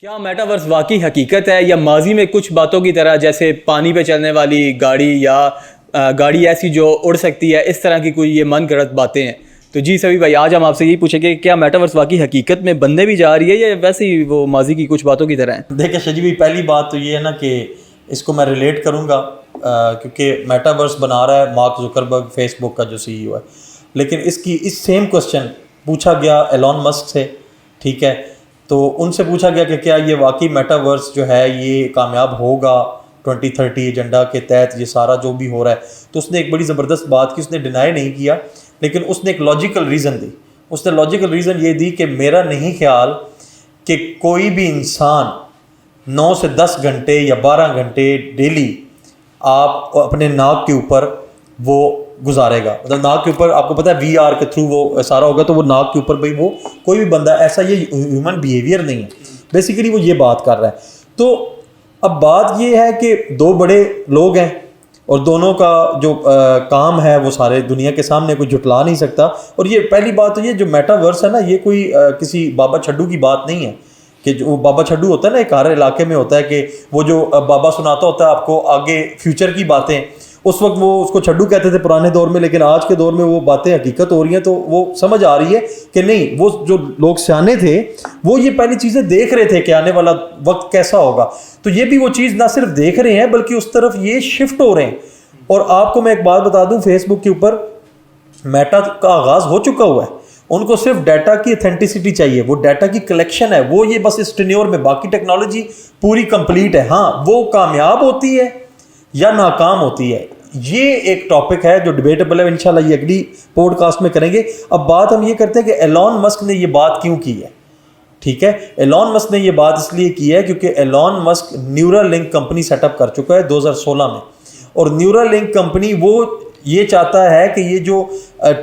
کیا میٹاورس واقعی حقیقت ہے یا ماضی میں کچھ باتوں کی طرح جیسے پانی پہ چلنے والی گاڑی یا گاڑی ایسی جو اڑ سکتی ہے، اس طرح کی کوئی یہ من گھڑت باتیں ہیں؟ تو جی سبھی بھائی، آج ہم آپ سے یہی پوچھیں گے کہ کیا میٹاورس واقعی حقیقت میں بننے بھی جا رہی ہے یا ویسے ہی وہ ماضی کی کچھ باتوں کی طرح ہے؟ دیکھیں شجی بھائی، پہلی بات تو یہ ہے نا کہ اس کو میں ریلیٹ کروں گا کیونکہ میٹاورس بنا رہا ہے مارک زکربرگ، فیس بک کا جو CEO ہے، لیکن اس سیم کوسچن پوچھا گیا ایلون مسک سے، ٹھیک ہے؟ تو ان سے پوچھا گیا کہ کیا یہ واقعی میٹاورس جو ہے یہ کامیاب ہوگا 2030 ایجنڈا کے تحت، یہ سارا جو بھی ہو رہا ہے؟ تو اس نے ایک بڑی زبردست بات کی، اس نے ڈینائی نہیں کیا، لیکن اس نے ایک لاجیکل ریزن دی. اس نے لاجیکل ریزن یہ دی کہ میرا نہیں خیال کہ کوئی بھی انسان 9 سے 10 گھنٹے یا 12 گھنٹے ڈیلی آپ اپنے ناک کے اوپر وہ گزارے گا. مطلب ناک کے اوپر آپ کو پتہ ہے VR کے تھرو وہ سارا ہوگا، تو وہ ناک کے اوپر بھائی وہ کوئی بھی بندہ ایسا، یہ ہیومن بیہیویئر نہیں ہے. بیسیکلی وہ یہ بات کر رہا ہے. تو اب بات یہ ہے کہ دو بڑے لوگ ہیں اور دونوں کا جو کام ہے وہ سارے دنیا کے سامنے کوئی جھٹلا نہیں سکتا. اور یہ پہلی بات تو یہ جو میٹاورس ہے نا، یہ کوئی کسی بابا چھڈو کی بات نہیں ہے کہ جو بابا چھڈو ہوتا ہے نا، ایک ہر علاقے میں ہوتا ہے کہ وہ جو بابا سناتا ہوتا ہے آپ کو آگے فیوچر کی باتیں. اس وقت وہ اس کو چھڈو کہتے تھے پرانے دور میں، لیکن آج کے دور میں وہ باتیں حقیقت ہو رہی ہیں، تو وہ سمجھ آ رہی ہے کہ نہیں، وہ جو لوگ سیانے تھے وہ یہ پہلی چیزیں دیکھ رہے تھے کہ آنے والا وقت کیسا ہوگا. تو یہ بھی وہ چیز نہ صرف دیکھ رہے ہیں بلکہ اس طرف یہ شفٹ ہو رہے ہیں. اور آپ کو میں ایک بات بتا دوں، فیس بک کے اوپر میٹا کا آغاز ہو چکا ہوا ہے. ان کو صرف ڈیٹا کی اتھینٹسٹی چاہیے، وہ ڈیٹا کی کلیکشن ہے، وہ یہ بس اس ٹینیور میں، باقی ٹیکنالوجی پوری کمپلیٹ ہے. ہاں وہ کامیاب ہوتی ہے یا ناکام ہوتی ہے، یہ ایک ٹاپک ہے جو ڈیبیٹیبل ہے. انشاءاللہ یہ اگلی پوڈ کاسٹ میں کریں گے. اب بات ہم یہ کرتے ہیں کہ ایلون مسک نے یہ بات کیوں کی ہے. ٹھیک ہے، ایلون مسک نے یہ بات اس لیے کی ہے کیونکہ Elon Musk Neuralink company set up کر چکا ہے 2016 میں. اور نیورل لنک کمپنی وہ یہ چاہتا ہے کہ یہ جو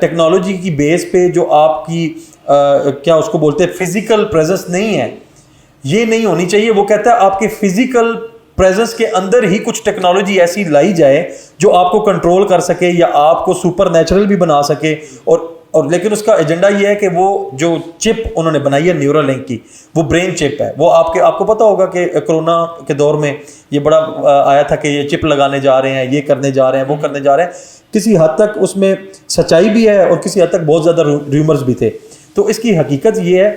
ٹیکنالوجی کی بیس پہ جو آپ کی کیا اس کو بولتے ہیں فزیکل پریزنس نہیں ہے، یہ نہیں ہونی چاہیے. وہ کہتا ہے آپ کے فزیکل پریزنس کے اندر ہی کچھ ٹیکنالوجی ایسی لائی جائے جو آپ کو کنٹرول کر سکے یا آپ کو سپر نیچرل بھی بنا سکے. اور لیکن اس کا ایجنڈا یہ ہے کہ وہ جو چپ انہوں نے بنائی ہے نیورل لنک کی، وہ برین چپ ہے. وہ آپ کو پتہ ہوگا کہ کرونا کے دور میں یہ بڑا آیا تھا کہ یہ چپ لگانے جا رہے ہیں، یہ کرنے جا رہے ہیں، وہ کرنے جا رہے ہیں. کسی حد تک اس میں سچائی بھی ہے اور کسی حد تک بہت زیادہ ریومرز بھی تھے. تو اس کی حقیقت یہ ہے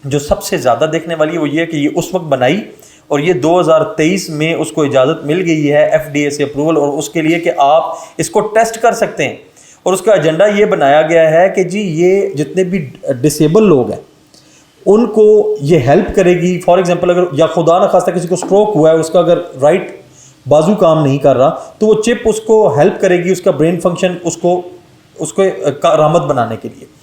جو سب سے زیادہ دیکھنے والی ہے وہ یہ ہے کہ یہ اس وقت بنائی اور یہ 2023 میں اس کو اجازت مل گئی ہے FDA سے اپروول، اور اس کے لیے کہ آپ اس کو ٹیسٹ کر سکتے ہیں. اور اس کا ایجنڈا یہ بنایا گیا ہے کہ جی یہ جتنے بھی ڈسیبل لوگ ہیں ان کو یہ ہیلپ کرے گی. فار ایگزامپل اگر یا خدا نخواستہ کسی کو اسٹروک ہوا ہے، اس کا اگر رائٹ بازو کام نہیں کر رہا تو وہ چپ اس کو ہیلپ کرے گی، اس کا برین فنکشن اس کو کارآمد بنانے کے لیے.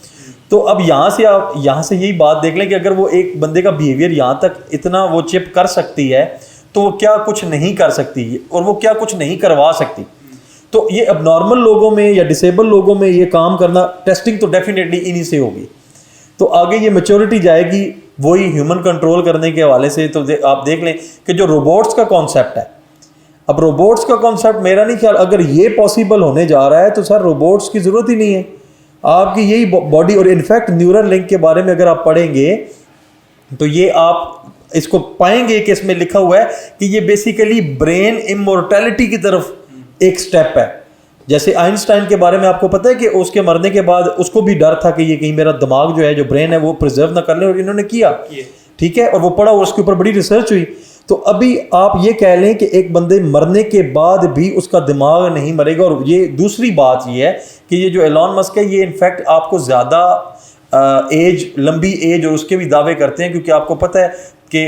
تو اب یہاں سے یہی بات دیکھ لیں کہ اگر وہ ایک بندے کا بیہیویئر یہاں تک اتنا وہ چپ کر سکتی ہے تو وہ کیا کچھ نہیں کر سکتی اور وہ کیا کچھ نہیں کروا سکتی. تو یہ اب نارمل لوگوں میں یا ڈسیبل لوگوں میں یہ کام کرنا، ٹیسٹنگ تو ڈیفینیٹلی انہی سے ہوگی. تو آگے یہ میچورٹی جائے گی وہی ہیومن کنٹرول کرنے کے حوالے سے. تو آپ دیکھ لیں کہ جو روبوٹس کا کانسیپٹ ہے، اب روبوٹس کا کانسیپٹ میرا نہیں خیال اگر یہ پاسبل ہونے جا رہا ہے تو سر روبوٹس کی ضرورت ہی نہیں ہے. آپ کی یہی باڈی، اور انفیکٹ نیورل لنک کے بارے میں اگر آپ پڑھیں گے تو یہ آپ اس کو پائیں گے کہ اس میں لکھا ہوا ہے کہ یہ بیسیکلی برین امورٹیلٹی کی طرف ایک سٹیپ ہے. جیسے آئنسٹائن کے بارے میں آپ کو پتہ ہے کہ اس کے مرنے کے بعد اس کو بھی ڈر تھا کہ یہ کہیں میرا دماغ جو ہے، جو برین ہے، وہ پرزرو نہ کر لیں، اور انہوں نے کیا، ٹھیک ہے، اور وہ پڑھا اور اس کے اوپر بڑی ریسرچ ہوئی. تو ابھی آپ یہ کہہ لیں کہ ایک بندے مرنے کے بعد بھی اس کا دماغ نہیں مرے گا. اور یہ دوسری بات یہ ہے کہ یہ جو ایلون مسک ہے یہ انفیکٹ آپ کو زیادہ لمبی ایج اور اس کے بھی دعوے کرتے ہیں، کیونکہ آپ کو پتہ ہے کہ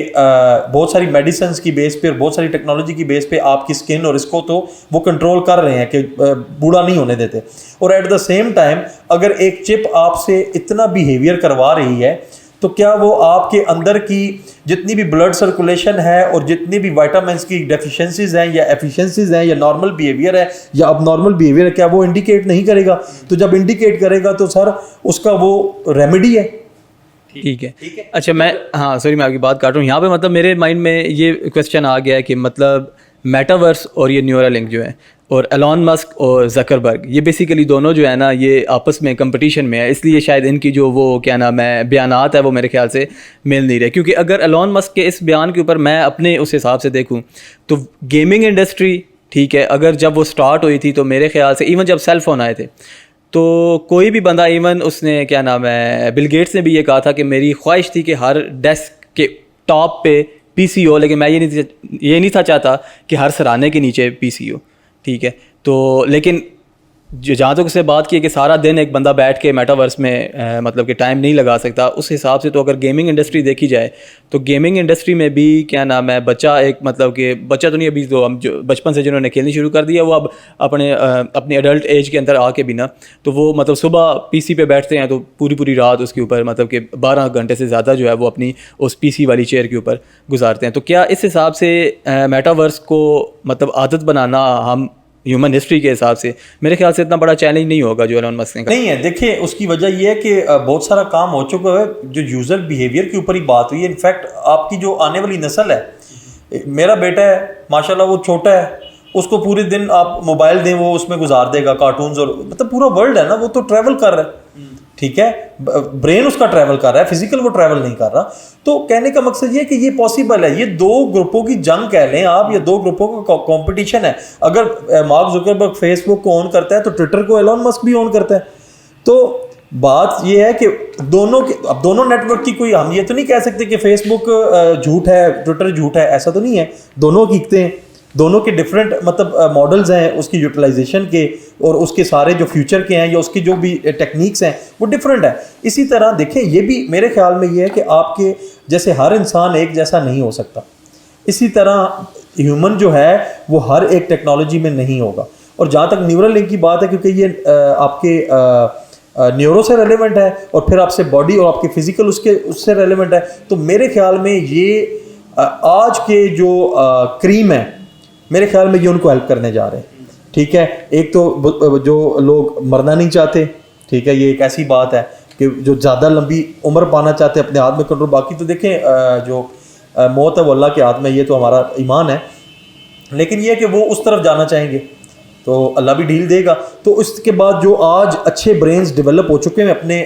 بہت ساری میڈیسنس کی بیس پہ اور بہت ساری ٹیکنالوجی کی بیس پہ آپ کی سکن اور اس کو تو وہ کنٹرول کر رہے ہیں کہ بوڑھا نہیں ہونے دیتے. اور ایٹ دا سیم ٹائم اگر ایک چپ آپ سے اتنا بیہیویئر کروا رہی ہے تو کیا وہ آپ کے اندر کی جتنی بھی بلڈ سرکولیشن ہے اور جتنی بھی وائٹامنس کی ڈیفیشنسیز ہیں یا ایفیشنسیز ہیں یا نارمل بیہیویئر ہے یا اب نارمل بیہیویئر ہے، کیا وہ انڈیکیٹ نہیں کرے گا؟ تو جب انڈیکیٹ کرے گا تو سر اس کا وہ ریمیڈی ہے. ٹھیک ہے. اچھا میں سوری میں آپ کی بات کاٹ رہا ہوں یہاں پہ. مطلب میرے مائنڈ میں یہ کویسچن آ گیا ہے کہ مطلب میٹاورس اور یہ نیورل لنک جو ہے اور ایلون مسک اور زکربرگ، یہ بیسیکلی دونوں جو ہے نا یہ آپس میں کمپٹیشن میں ہے، اس لیے شاید ان کی جو وہ کیا نام ہے بیانات ہے وہ میرے خیال سے مل نہیں رہے. کیونکہ اگر ایلون مسک کے اس بیان کے اوپر میں اپنے اس حساب سے دیکھوں تو گیمنگ انڈسٹری ٹھیک ہے، اگر جب وہ سٹارٹ ہوئی تھی تو میرے خیال سے ایون جب سیل فون آئے تھے تو کوئی بھی بندہ، ایون اس نے کیا نام ہے بل گیٹس نے بھی یہ کہا تھا کہ میری خواہش تھی کہ ہر ڈیسک کے ٹاپ پہ پی سی ہو، لیکن میں یہ نہیں تھا چاہتا کہ ہر سرانے کے نیچے پی سی ہو. ٹھیک ہے، تو لیکن جہاں تک اس سے بات کی کہ سارا دن ایک بندہ بیٹھ کے میٹاورس میں مطلب کہ ٹائم نہیں لگا سکتا، اس حساب سے تو اگر گیمنگ انڈسٹری دیکھی جائے تو گیمنگ انڈسٹری میں بھی کیا نام ہے بچہ ایک مطلب کہ بچہ تو نہیں، ابھی تو ہم جو بچپن سے جنہوں نے کھیلنی شروع کر دیا وہ اب اپنی ایڈلٹ ایج کے اندر آ کے بھی نا تو وہ مطلب صبح پی سی پہ بیٹھتے ہیں تو پوری رات اس کے اوپر مطلب کہ 12 گھنٹے سے زیادہ جو ہے وہ اپنی اس پی سی والی چیئر کے اوپر گزارتے ہیں. تو کیا اس حساب سے میٹاورس کو مطلب عادت بنانا ہم ہیومن ہسٹری کے حساب سے میرے خیال سے اتنا بڑا چیلنج نہیں ہوگا جو ایلون مسک نے کہا؟ نہیں ہے. دیکھیں اس کی وجہ یہ ہے کہ بہت سارا کام ہو چکا ہے، جو یوزر بیہیویئر کے اوپر ہی بات ہوئی ہے. انفیکٹ آپ کی جو آنے والی نسل ہے، میرا بیٹا ہے ماشاءاللہ وہ چھوٹا ہے، اس کو پورے دن آپ موبائل دیں وہ اس میں گزار دے گا، کارٹونز، اور مطلب پورا ورلڈ ہے نا وہ تو ٹریول کر رہا ہے. ٹھیک ہے، برین اس کا ٹریول کر رہا ہے، فزیکل وہ ٹریول نہیں کر رہا. تو کہنے کا مقصد یہ کہ یہ پاسبل ہے. یہ دو گروپوں کی جنگ کہہ لیں آپ، یہ دو گروپوں کا کمپٹیشن ہے. اگر مارک زکربرگ فیس بک کو آن کرتا ہے تو ٹویٹر کو ایلون مسک بھی آن کرتا ہے. تو بات یہ ہے کہ دونوں نیٹ ورک کی کوئی، ہم یہ تو نہیں کہہ سکتے کہ فیس بک جھوٹ ہے ٹویٹر جھوٹ ہے، ایسا تو نہیں ہے. دونوں حقیقتیں ہیں، دونوں کے ڈفرینٹ مطلب ماڈلز ہیں اس کی یوٹیلائزیشن کے، اور اس کے سارے جو فیوچر کے ہیں یا اس کی جو بھی ٹیکنیکس ہیں وہ ڈفرینٹ ہیں. اسی طرح دیکھیں یہ بھی میرے خیال میں یہ ہے کہ آپ کے جیسے ہر انسان ایک جیسا نہیں ہو سکتا، اسی طرح ہیومن جو ہے وہ ہر ایک ٹیکنالوجی میں نہیں ہوگا. اور جہاں تک نیورل لنک کی بات ہے، کیونکہ یہ آپ کے نیورو سے ریلیونٹ ہے اور پھر آپ سے باڈی اور آپ کے فزیکل اس سے ریلیونٹ ہے، تو میرے خیال میں یہ آج کے جو کریم ہے میرے خیال میں یہ ان کو ہیلپ کرنے جا رہے ہیں. ٹھیک ہے، ایک تو جو لوگ مرنا نہیں چاہتے، ٹھیک ہے، یہ ایک ایسی بات ہے کہ جو زیادہ لمبی عمر پانا چاہتے ہیں اپنے ہاتھ میں کنٹرول. باقی تو دیکھیں جو موت ہے وہ اللہ کے ہاتھ میں، یہ تو ہمارا ایمان ہے. لیکن یہ کہ وہ اس طرف جانا چاہیں گے تو اللہ بھی ڈھیل دے گا. تو اس کے بعد جو آج اچھے برینز ڈیولپ ہو چکے ہیں اپنے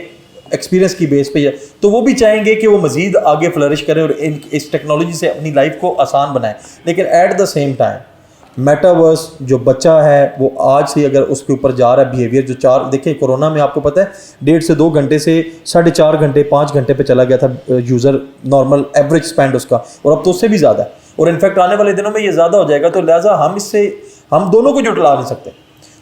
ایکسپیرینس کی بیس پہ، تو وہ بھی چاہیں گے کہ وہ مزید آگے فلرش کریں اور اس ٹیکنالوجی سے اپنی لائف کو آسان بنائیں. لیکن at the same time metaverse جو بچہ ہے وہ آج سے اگر اس کے اوپر جا رہا ہے بیہیویئر جو دیکھیں کورونا میں آپ کو پتہ ہے 1.5 سے 2 گھنٹے سے 4.5 گھنٹے 5 گھنٹے پہ چلا گیا تھا یوزر نارمل ایوریج اسپینڈ اس کا، اور اب تو اس سے بھی زیادہ ہے، اور انفیکٹ آنے والے دنوں میں یہ زیادہ ہو جائے گا. تو لہٰذا ہم دونوں کو جھٹلا نہیں سکتے.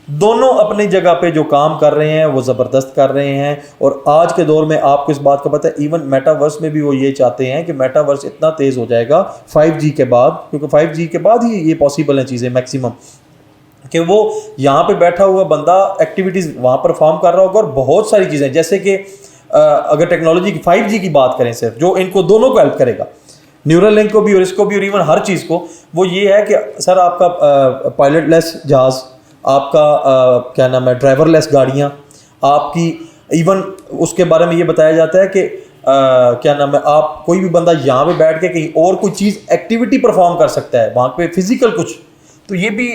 دونوں اپنی جگہ پہ جو کام کر رہے ہیں وہ زبردست کر رہے ہیں. اور آج کے دور میں آپ کو اس بات کا پتہ ہے ایون میٹاورس میں بھی وہ یہ چاہتے ہیں کہ میٹاورس اتنا تیز ہو جائے گا 5G کے بعد، کیونکہ 5G کے بعد ہی یہ پاسبل ہیں چیزیں میکسیمم، کہ وہ یہاں پہ بیٹھا ہوا بندہ ایکٹیویٹیز وہاں پرفارم کر رہا ہوگا. اور بہت ساری چیزیں جیسے کہ اگر ٹیکنالوجی کی 5G کی بات کریں صرف، جو ان کو دونوں کو ہیلپ کرے گا، نیورل لنک کو بھی اور اس کو بھی، اور ایون ہر چیز کو، وہ یہ ہے کہ سر آپ کا پائلٹ لیس جہاز، آپ کا کیا نام ہے ڈرائیور لیس گاڑیاں، آپ کی ایون اس کے بارے میں یہ بتایا جاتا ہے کہ کیا نام ہے آپ کوئی بھی بندہ یہاں پہ بیٹھ کے کہیں اور کوئی چیز ایکٹیویٹی پرفارم کر سکتا ہے وہاں پہ فزیکل کچھ. تو یہ بھی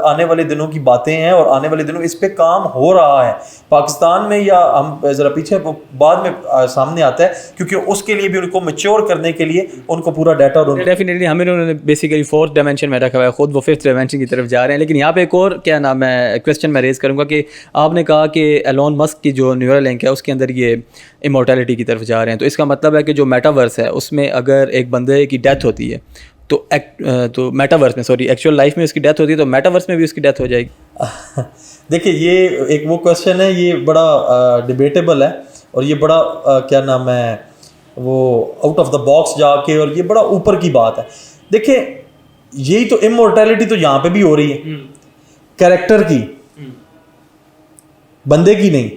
آنے والے دنوں کی باتیں ہیں اور آنے والے دنوں اس پہ کام ہو رہا ہے پاکستان میں، یا ہم ذرا پیچھے بعد میں سامنے آتا ہے، کیونکہ اس کے لیے بھی ان کو میچور کرنے کے لیے ان کو پورا ڈیٹا اور ڈیفینیٹلی ہمیں انہوں نے بیسیکلی 4th ڈائمینشن میں رکھا ہوا ہے، خود وہ 5th ڈائمینشن کی طرف جا رہے ہیں. لیکن یہاں پہ ایک اور کیا نام ہے کویسچن میں ریز کروں گا کہ آپ نے کہا کہ ایلون مسک کی جو نیورل لنک ہے اس کے اندر یہ امورٹیلٹی کی طرف جا رہے ہیں. تو اس کا مطلب ہے کہ جو میٹاورس ہے اس میں اگر ایک بندے کی ڈیتھ ہوتی ہے تو میٹاورس میں ایکچوئل لائف میں اس کی ڈیتھ ہوتی ہے تو میٹاورس میں بھی اس کی ڈیتھ ہو جائے گی. دیکھیں یہ ایک وہ کویسچن ہے، یہ بڑا ڈیبیٹیبل ہے، اور یہ بڑا کیا نام ہے وہ آؤٹ آف دا باکس جا کے، اور یہ بڑا اوپر کی بات ہے. دیکھیں یہی تو امورٹیلٹی تو یہاں پہ بھی ہو رہی ہے، کریکٹر کی، بندے کی نہیں.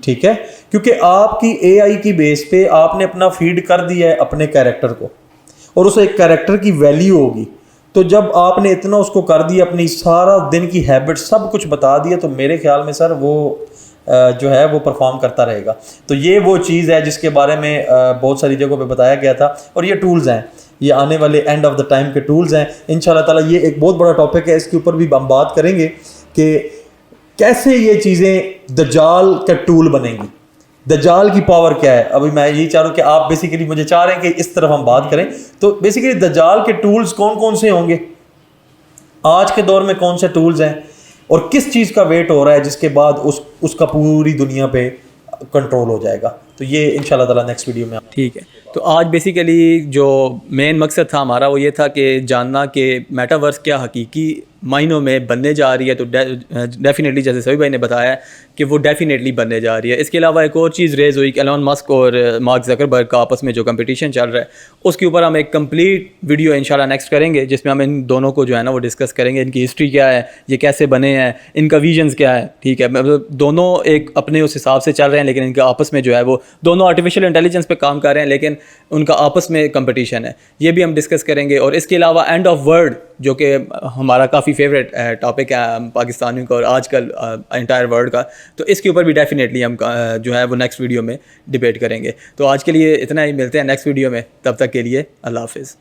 ٹھیک ہے، کیونکہ آپ کی اے آئی کی بیس پہ آپ نے اپنا فیڈ کر دیا ہے اپنے کریکٹر کو، اور اس ایک کریکٹر کی ویلیو ہوگی. تو جب آپ نے اتنا اس کو کر دیا، اپنی سارا دن کی ہیبٹ سب کچھ بتا دیا، تو میرے خیال میں سر وہ جو ہے وہ پرفارم کرتا رہے گا. تو یہ وہ چیز ہے جس کے بارے میں بہت ساری جگہوں پہ بتایا گیا تھا، اور یہ ٹولز ہیں. یہ آنے والے اینڈ آف دا ٹائم کے ٹولز ہیں انشاءاللہ تعالیٰ. یہ ایک بہت بڑا ٹاپک ہے, اس کے اوپر بھی ہم بات کریں گے کہ کیسے یہ چیزیں دجال کا ٹول بنیں گی, دجال کی پاور کیا ہے. ابھی میں یہی چاہ رہا ہوں کہ آپ بیسیکلی مجھے چاہ رہے ہیں کہ اس طرف ہم بات کریں. تو بیسیکلی دجال کے ٹولز کون کون سے ہوں گے, آج کے دور میں کون سے ٹولز ہیں, اور کس چیز کا ویٹ ہو رہا ہے جس کے بعد اس کا پوری دنیا پہ کنٹرول ہو جائے گا. تو یہ انشاءاللہ تعالیٰ نیکسٹ ویڈیو میں. ٹھیک ہے, تو آج بیسیکلی جو مین مقصد تھا ہمارا وہ یہ تھا کہ جاننا کہ میٹاورس کیا حقیقی معنوں میں بننے جا رہی ہے. تو ڈیفینیٹلی جیسے سبھی بھائی نے بتایا ہے کہ وہ ڈیفینیٹلی بننے جا رہی ہے. اس کے علاوہ ایک اور چیز ریز ہوئی کہ ایلون مسک اور مارک زکربرگ کا آپس میں جو کمپٹیشن چل رہا ہے اس کے اوپر ہم ایک کمپلیٹ ویڈیو انشاءاللہ نیکسٹ کریں گے, جس میں ہم ان دونوں کو جو ہے نا وہ ڈسکس کریں گے, ان کی ہسٹری کیا ہے, یہ کیسے بنے ہیں, ان کا ویژنز کیا ہے. ٹھیک ہے, مطلب دونوں ایک اپنے اس حساب سے چل رہے ہیں لیکن ان کے آپس میں جو ہے وہ دونوں آرٹیفیشیل انٹیلیجنس پہ کام کر رہے ہیں لیکن ان کا آپس میں کمپٹیشن ہے. یہ بھی ہم ڈسکس کریں گے. اور اس کے علاوہ اینڈ آف ورلڈ جو کہ ہمارا کافی فیوریٹ ٹاپک ہے پاکستانیوں کا اور آج کل انٹائر ورلڈ کا, تو اس کے اوپر بھی ڈیفینیٹلی ہم جو ہے وہ نیکسٹ ویڈیو میں ڈبیٹ کریں گے. تو آج کے لیے اتنا ہی, ملتے ہیں نیکسٹ ویڈیو میں, تب تک کے لیے اللہ حافظ.